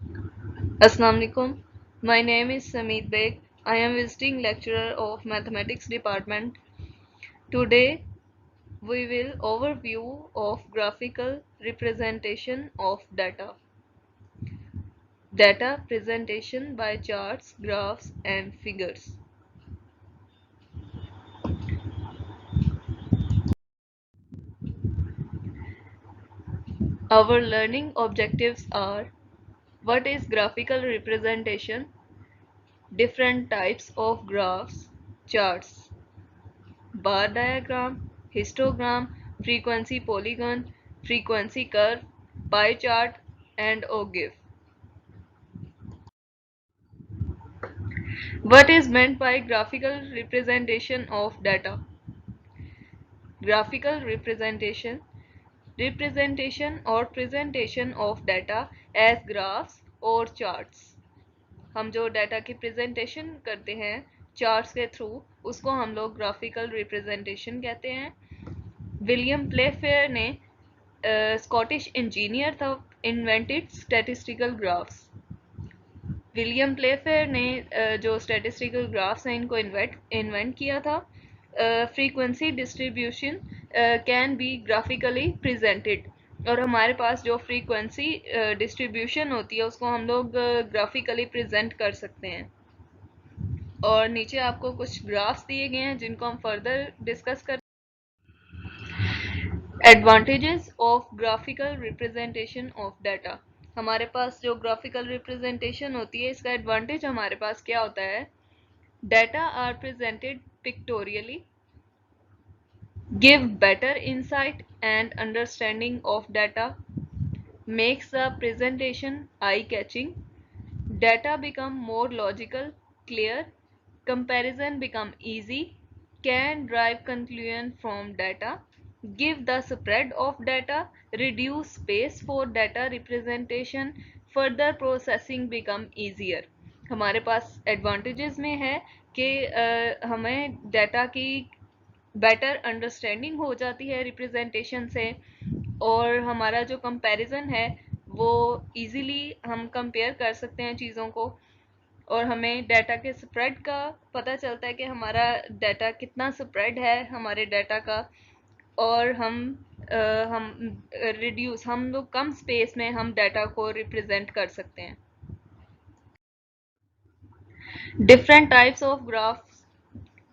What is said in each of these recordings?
Assalamu alaikum. My name is Samit Beg. I am visiting lecturer of Mathematics Department. Today we will overview of graphical representation of data. Data presentation by charts, graphs and figures. Our learning objectives are: what is graphical representation, different types of graphs, charts, bar diagram, histogram, frequency polygon, frequency curve, pie chart, and ogive. What is meant by graphical representation of data? Graphical representation or presentation of data as graphs or charts. हम जो data की presentation करते हैं charts के through, उसको हम लोग graphical representation कहते हैं। विलियम प्लेफेयर ने स्कॉटिश इंजीनियर था, invented statistical graphs. William Playfair ने जो स्टैटिस्टिकल ग्राफ्स हैं इनको इन्वेंट किया था। Frequency distribution can be graphically presented, और हमारे पास जो फ्रीक्वेंसी डिस्ट्रीब्यूशन होती है उसको हम लोग ग्राफिकली प्रेजेंट कर सकते हैं। और नीचे आपको कुछ ग्राफ्स दिए गए हैं जिनको हम फर्दर डिस्कस कर। Advantages of graphical representation of data. हमारे पास जो ग्राफिकल रिप्रेजेंटेशन होती है इसका एडवांटेज हमारे पास क्या होता है? Data are presented pictorially, give better insight and understanding of data, makes the presentation eye-catching, data become more logical, clear, comparison become easy, can drive conclusion from data, give the spread of data, reduce space for data representation, further processing become easier. हमारे पास advantages में है कि हमें data की better understanding हो जाती है representation से, और हमारा जो कंपैरिजन है वो इजीली हम कंपेयर कर सकते हैं चीज़ों को, और हमें डाटा के स्प्रेड का पता चलता है कि हमारा डाटा कितना स्प्रेड है हमारे डाटा का, और हम रिड्यूस, हम लोग कम स्पेस में हम डाटा को रिप्रेजेंट कर सकते हैं। Different types of graphs.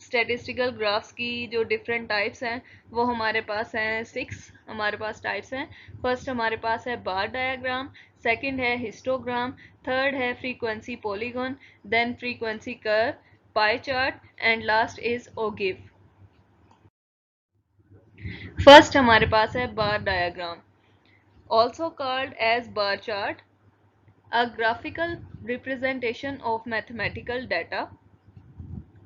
Statistical graphs की जो डिफरेंट टाइप्स हैं वो हमारे पास हैं 6 हमारे पास टाइप्स हैं। फर्स्ट हमारे पास है बार डायग्राम, सेकंड है हिस्टोग्राम, थर्ड है frequency polygon, then frequency curve, pie chart and last is ogive. First हमारे पास है bar diagram, also called as bar chart, a graphical representation of mathematical data.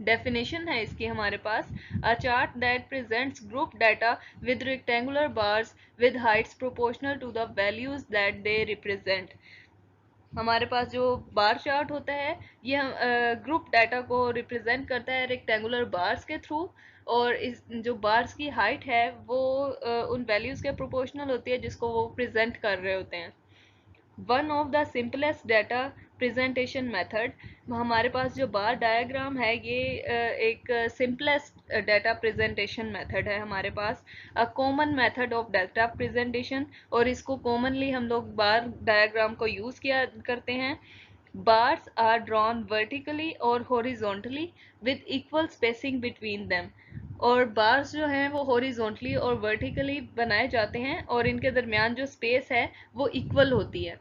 Definition है इसकी हमारे पास: a chart that presents group data with rectangular bars with heights proportional to the values that they represent. हमारे पास जो bar chart होता है ये ग्रुप डाटा को रिप्रेजेंट करता है रेक्टेंगुलर बार्स के थ्रू, और इस जो बार्स की हाइट है वो उन वैल्यूज के प्रोपोर्शनल होती है जिसको वो प्रेजेंट कर रहे होते हैं। One of the simplest data presentation method. हमारे पास जो बार डायग्राम है ये एक सिंपलेस्ट डाटा प्रेजेंटेशन मेथड है हमारे पास, a common method of data presentation, और इसको कॉमनली हम लोग बार डायग्राम को यूज़ किया करते हैं। बार्स आर ड्रॉन वर्टिकली और horizontally with equal spacing between them, और बार्स जो हैं वो हॉरिजॉन्टली और वर्टिकली बनाए जाते हैं और इनके दरमियान जो स्पेस है वो इक्वल होती है।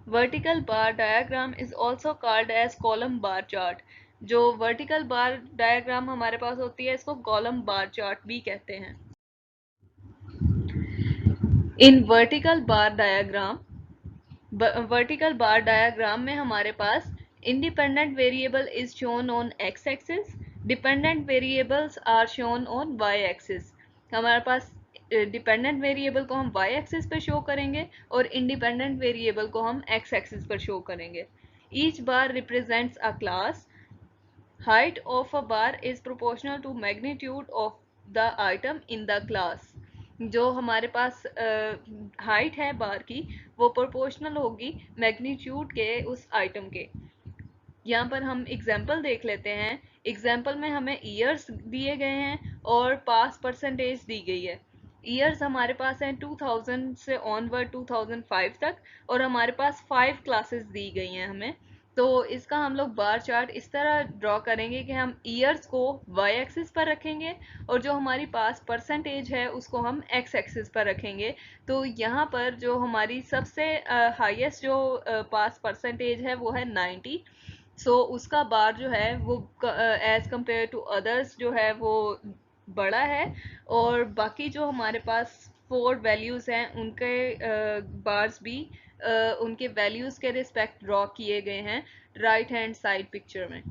Vertical bar diagram is also called as column bar chart. जो वर्टिकल बार डायग्राम हमारे पास होती है इसको कॉलम बार चार्ट भी कहते हैं। इन वर्टिकल बार डायग्राम में हमारे पास independent variable is shown on x axis, dependent variables are shown on Y axis. हमारे पास डिपेंडेंट वेरिएबल को हम वाई एक्सिस पर शो करेंगे और इंडिपेंडेंट वेरिएबल को हम एक्स एक्सिस पर शो करेंगे। Each bar represents a class, height of a bar is proportional to magnitude of the item in the class। जो हमारे पास हाइट है बार की वो प्रोपोर्शनल होगी मैग्नीट्यूड के उस आइटम के। यहाँ पर हम एग्जाम्पल देख लेते हैं। एग्जाम्पल में हमें ईयर्स दिए गए हैं और पास परसेंटेज दी गई है। ईयर्स हमारे पास हैं 2000 से ऑनवर्ड 2005 तक, और हमारे पास 5 क्लासेस दी गई हैं हमें। तो इसका हम लोग बार चार्ट इस तरह ड्रॉ करेंगे कि हम ईयर्स को वाई एक्सिस पर रखेंगे और जो हमारी पास परसेंटेज है उसको हम एक्स एक्सिस पर रखेंगे। तो यहाँ पर जो हमारी सबसे हाईएस्ट जो पास परसेंटेज है वो है 90। उसका बार जो है वो एज कंपेयर टू अदर्स जो है वो बड़ा है, और बाकी जो हमारे पास 4 वैल्यूज हैं उनके बार्स भी उनके वैल्यूज के रिस्पेक्ट ड्रॉ किए गए हैं राइट हैंड साइड पिक्चर में।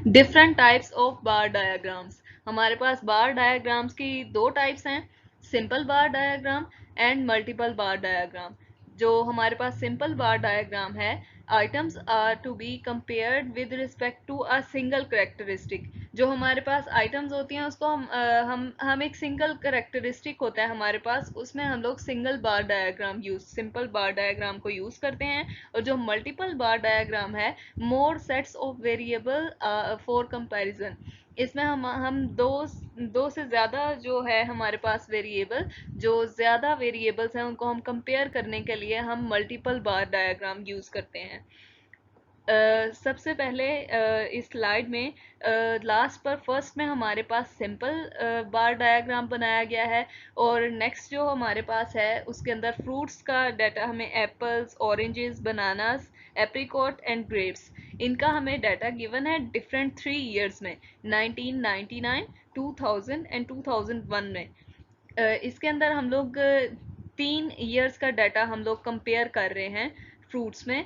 Different types of bar diagrams. हमारे पास बार डायग्राम्स की दो टाइप्स हैं, simple bar diagram and multiple bar diagram. जो हमारे पास सिंपल बार डायग्राम है, items are to be compared with respect to a single characteristic. जो हमारे पास आइटम्स होती हैं उसको हम एक सिंगल करेक्टरिस्टिक होता है हमारे पास, उसमें हम लोग single bar diagram simple bar diagram को यूज करते हैं। और जो मल्टीपल बार डायग्राम है, more sets of variable for comparison. इसमें हम दो से ज्यादा जो है हमारे पास वेरिएबल, जो ज्यादा वेरिएबल्स हैं उनको हम कंपेयर करने के लिए हम मल्टीपल बार डायग्राम यूज करते हैं। सबसे पहले इस स्लाइड में लास्ट पर फर्स्ट में हमारे पास सिंपल बार डायग्राम बनाया गया है, और नेक्स्ट जो हमारे पास है उसके अंदर फ्रूट्स का डाटा हमें apples, oranges, bananas, apricot and grapes, इनका हमें डाटा गिवन है डिफरेंट 3 ईयर्स में, 1999, 2000 एंड 2001 में। इसके अंदर हम लोग 3 ईयर्स का डाटा हम लोग कंपेयर कर रहे हैं फ्रूट्स में।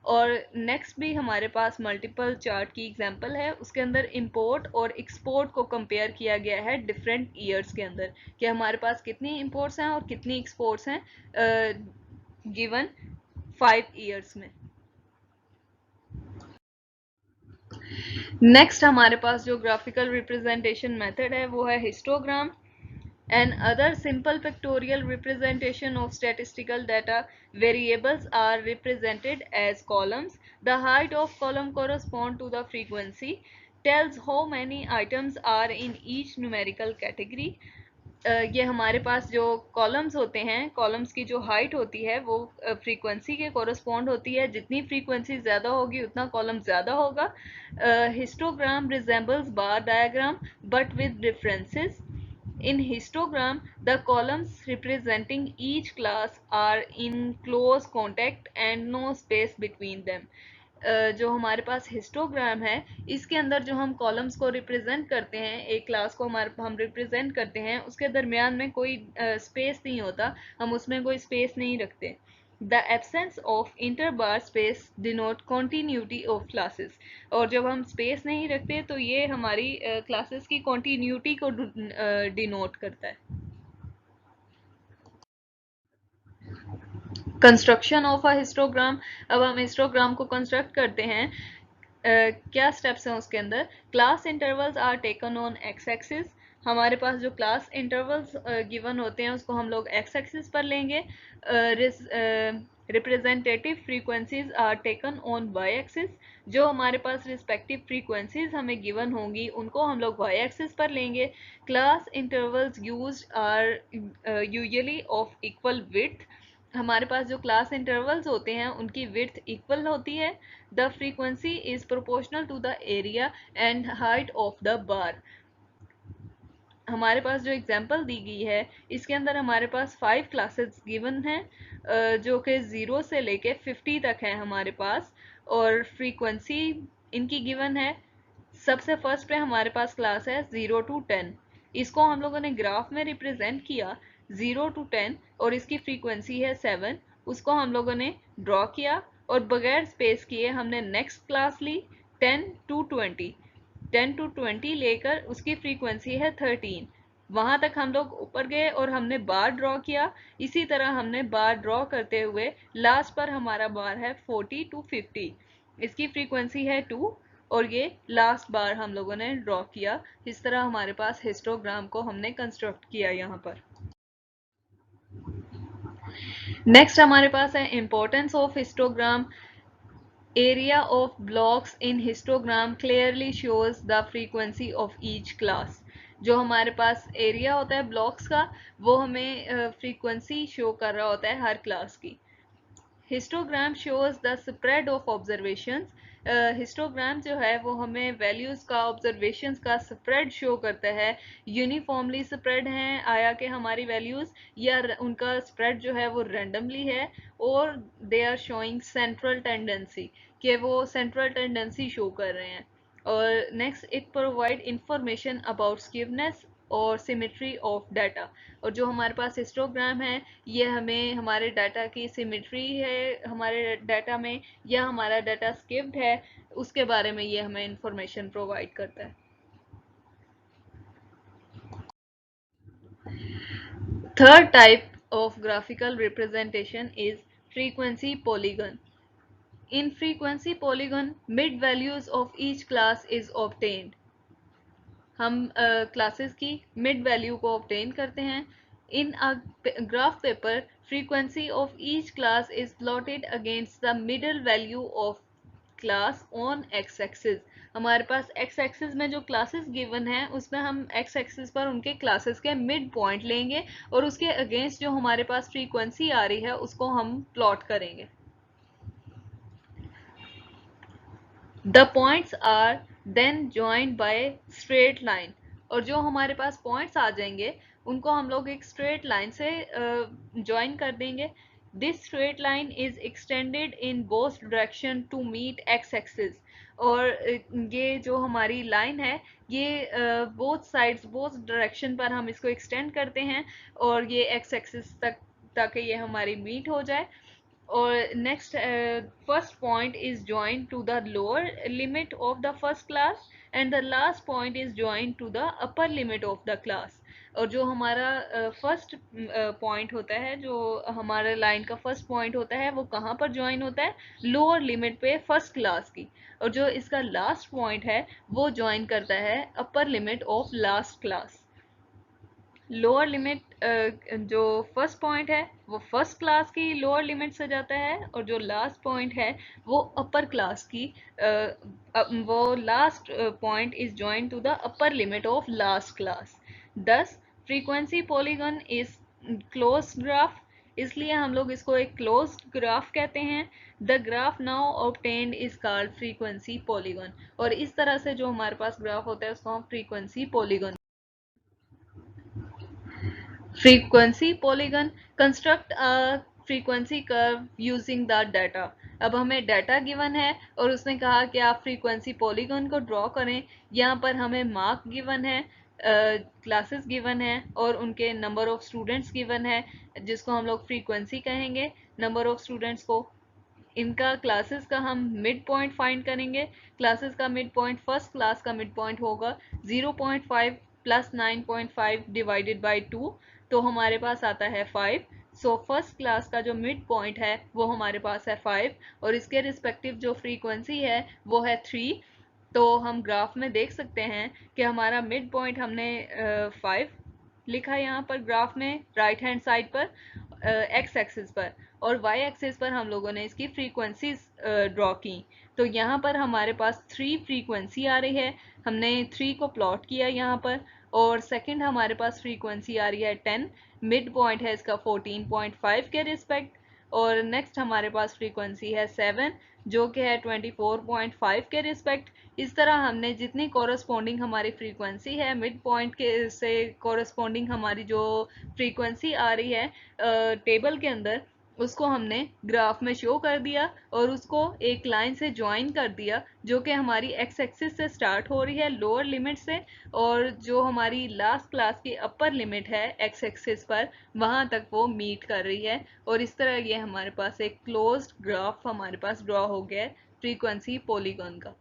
और नेक्स्ट भी हमारे पास मल्टीपल चार्ट की एग्जांपल है, उसके अंदर इंपोर्ट और एक्सपोर्ट को कंपेयर किया गया है डिफरेंट ईयर्स के अंदर, कि हमारे पास कितनी इंपोर्ट्स हैं और कितनी एक्सपोर्ट्स हैं गिवन 5 ईयर्स में। नेक्स्ट हमारे पास जो ग्राफिकल रिप्रेजेंटेशन मेथड है वो है histogram. And other simple pictorial representation of statistical data, variables are represented as columns. The height of column correspond to the frequency, tells how many items are in each numerical category. ये हमारे पास जो columns होते हैं, columns की जो height होती है वो फ्रीक्वेंसी के कोरस्पॉन्ड होती है। जितनी फ्रीक्वेंसी ज़्यादा होगी उतना कॉलम ज़्यादा होगा। Histogram resembles bar diagram but with differences. In histogram, the columns representing each class are in close contact and no space between them. जो हमारे पास हिस्टोग्राम है, इसके अंदर जो हम कॉलम्स को रिप्रेजेंट करते हैं, एक क्लास को हम रिप्रेजेंट करते हैं, उसके दरमियान में कोई स्पेस नहीं होता, हम उसमें कोई स्पेस नहीं रखते। The absence of interbar space denote continuity of classes। और जब हम स्पेस नहीं रखते तो ये हमारी क्लासेस की कॉन्टीन्यूटी को डिनोट करता है। Construction of a histogram. अब हम हिस्टोग्राम को कंस्ट्रक्ट करते हैं। क्या स्टेप्स हैं उसके अंदर? Class intervals are taken on x axis. हमारे पास जो क्लास इंटरवल्स गिवन होते हैं उसको हम लोग एक्स एक्सिस पर लेंगे। Representative frequencies are taken on Y axis. जो हमारे पास रिस्पेक्टिव फ्रीक्वेंसीज हमें गिवन होंगी उनको हम लोग वाई एक्सिस पर लेंगे। Class intervals used are usually of equal width. हमारे पास जो क्लास इंटरवल्स होते हैं उनकी विड्थ इक्वल होती है। The frequency is proportional to the area and height of the bar. हमारे पास जो एग्जांपल दी गई है इसके अंदर हमारे पास 5 क्लासेस गिवन हैं जो कि 0 से लेके 50 तक है हमारे पास, और फ्रीक्वेंसी इनकी गिवन है। सबसे फर्स्ट पे हमारे पास क्लास है 0 to 10। इसको हम लोगों ने ग्राफ में रिप्रेजेंट किया 0 to 10, और इसकी फ्रीक्वेंसी है 7। उसको हम लोगों ने ड्रॉ किया और बगैर स्पेस किए हमने next class Lee 10 to 20। 10 to 20 लेकर उसकी फ्रीक्वेंसी है 13। वहां तक हम लोग ऊपर गए और हमने बार ड्रॉ किया। इसी तरह हमने बार ड्रॉ करते हुए लास्ट पर हमारा बार है 40 to 50। इसकी फ्रीक्वेंसी है 2। और ये लास्ट बार हम लोगों ने ड्रॉ किया। इस तरह हमारे पास हिस्टोग्राम को हमने कंस्ट्रक्ट किया यहाँ पर। नेक्स्ट हमारे पास है importance of histogram. Area of blocks in histogram clearly shows the frequency of each class। जो हमारे पास एरिया होता है ब्लॉक्स का, वो हमें फ्रीक्वेंसी शो कर रहा होता है हर क्लास की। Histogram shows the spread of observations. Histogram जो है वो हमें वैल्यूज का, ऑब्जर्वेशंस का स्प्रेड शो करता है। यूनिफॉर्मली स्प्रेड हैं आया कि हमारी वैल्यूज, या उनका स्प्रेड जो है वो रैंडमली है, और they are showing central tendency, कि वो सेंट्रल टेंडेंसी शो कर रहे हैं। और next, it provide information about skewness और सिमेट्री ऑफ डाटा। और जो हमारे पास हिस्टोग्राम है ये हमें हमारे डाटा की सिमेट्री है हमारे डाटा में, या हमारा डाटा स्किप्ड है, उसके बारे में ये हमें इंफॉर्मेशन प्रोवाइड करता है। Third type of graphical representation is frequency polygon. In frequency polygon, mid values of each class is obtained. हम क्लासेस की मिड वैल्यू को ऑब्टेन करते हैं। In a graph paper, frequency of each class is plotted against the middle value of class on x axis. हमारे पास x axis में जो classes given है उसमें हम एक्स एक्सिस पर उनके क्लासेस के मिड पॉइंट लेंगे और उसके अगेंस्ट जो हमारे पास फ्रीक्वेंसी आ रही है उसको हम प्लॉट करेंगे। The points are then joined by straight line। और जो हमारे पास पॉइंट्स आ जाएंगे उनको हम लोग एक स्ट्रेट लाइन से ज्वाइन कर देंगे। This straight line is extended in both direction to meet X axis. और ये जो हमारी लाइन है ये बोथ साइड्स, बोथ डायरेक्शन पर हम इसको एक्सटेंड करते हैं और ये एक्स एक्सिस तक ताकि ये हमारी मीट हो जाए। और next, first point is joint to the lower limit of the first class and the last point is joint to the upper limit of the class. और जो हमारा फर्स्ट पॉइंट होता है, जो हमारे लाइन का फर्स्ट पॉइंट होता है, वो कहाँ पर ज्वाइन होता है? लोअर लिमिट पे फर्स्ट क्लास की। और जो इसका लास्ट पॉइंट है वो ज्वाइन करता है अपर limit of last class. Lower limit, जो फर्स्ट पॉइंट है वो फर्स्ट क्लास की लोअर लिमिट से जाता है, और जो लास्ट पॉइंट है वो अपर क्लास की, वो last point is joint to the upper limit of last class. Thus, frequency polygon is close graph, इसलिए हम लोग इसको एक क्लोज ग्राफ कहते हैं। The graph now obtained is called frequency polygon. और इस तरह से जो हमारे पास ग्राफ होता है उसको हम frequency polygon. Frequency polygon, construct a frequency curve using the data. अब हमें डाटा गिवन है और उसने कहा कि आप फ्रीक्वेंसी पॉलीगन को ड्रॉ करें। यहाँ पर हमें मार्क गिवन है, क्लासेस गिवन है और उनके नंबर ऑफ स्टूडेंट्स गिवन है, जिसको हम लोग फ्रीक्वेंसी कहेंगे, नंबर ऑफ स्टूडेंट्स को। इनका क्लासेस का हम मिड पॉइंट फाइंड करेंगे। क्लासेस का मिड पॉइंट, फर्स्ट क्लास का मिड पॉइंट होगा 0.5 प्लस 9.5 डिवाइडेड बाई 2, तो हमारे पास आता है 5। सो फर्स्ट क्लास का जो मिड पॉइंट है वो हमारे पास है 5, और इसके रिस्पेक्टिव जो फ्रीक्वेंसी है वो है 3। तो हम ग्राफ में देख सकते हैं कि हमारा मिड पॉइंट हमने 5 लिखा है यहाँ पर ग्राफ में, राइट हैंड साइड पर एक्स एक्सिस पर, और वाई एक्सिस पर हम लोगों ने इसकी फ्रीक्वेंसीज ड्रॉ की। तो यहाँ पर हमारे पास 3 फ्रीक्वेंसी आ रही है, हमने 3 को प्लॉट किया यहाँ पर। और सेकंड हमारे पास फ्रीक्वेंसी आ रही है 10, मिड पॉइंट है इसका 14.5 के रिस्पेक्ट। और नेक्स्ट हमारे पास फ्रीक्वेंसी है 7 जो कि है 24.5 के रिस्पेक्ट। इस तरह हमने जितनी कॉरस्पॉन्डिंग हमारी फ्रीक्वेंसी है मिड पॉइंट के से कॉरस्पॉन्डिंग हमारी जो फ्रीक्वेंसी आ रही है टेबल के अंदर, उसको हमने ग्राफ में शो कर दिया और उसको एक लाइन से ज्वाइन कर दिया जो कि हमारी एक्स एक्सिस से स्टार्ट हो रही है लोअर लिमिट से, और जो हमारी लास्ट क्लास की अपर लिमिट है एक्स एक्सिस पर वहां तक वो मीट कर रही है। और इस तरह ये हमारे पास एक क्लोज्ड ग्राफ हमारे पास ड्रॉ हो गया है फ्रीक्वेंसी पॉलीगॉन का।